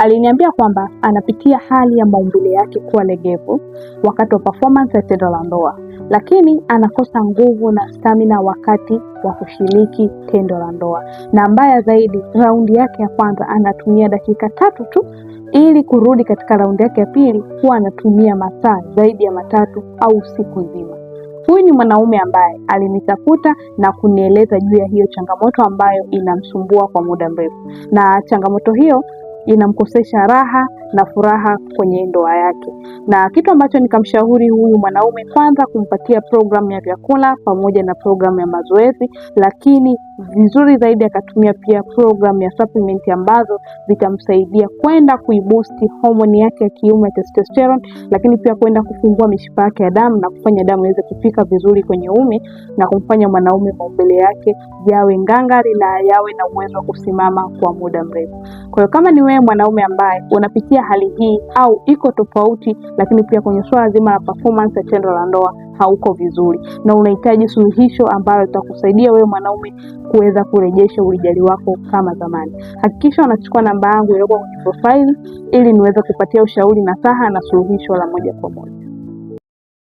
Aliniambia kwamba anapitia hali ya maumbile yake kuwa legevu wakati wa performance ya tendo la ndoa, lakini anakosa nguvu na stamina wakati wa kushiriki tendo la ndoa. Na mbaya zaidi, raundi yake ya kwanza anatumia dakika 3 tu, ili kurudi katika raundi yake ya pili huwa anatumia masaa zaidi ya 3 au siku nzima. Huyu ni mwanaume ambaye alinitafuta na kunieleza juu ya hiyo changamoto ambayo inamsumbua kwa muda mrefu, na changamoto hiyo inamkosesha raha na furaha kwenye ndoa yake. Na kitu ambacho nikamshauri huyu mwanaume, kwanza kumpatia programu ya vyakula pamoja na programu ya mazoezi, lakini vizuri zaidi akatumia pia programu ya supplement ambazo zitamsaidia kwenda kuiboost homoni yake ya kiume testosterone, lakini pia kwenda kufungua mishipa yake ya damu na kufanya damu iweze kufika vizuri kwenye uume na kumfanya mwanaume maumbile yake yawe ngangari na yawe na uwezo wa kusimama kwa muda mrefu. Kwa hiyo kama ni wewe mwanaume ambaye unapitia hali hii au iko tofauti, lakini pia kwenye swala zima la performance ya tendo la ndoa hauko vizuri na unahitaji suluhisho ambalo litakusaidia wewe mwanaume kuweza kurejesha ulijali wako kama zamani, hakikisha unachukua namba yangu iliyoko kwenye profile ili niweze kupatia ushauri, nasaha na suluhisho la moja kwa moja.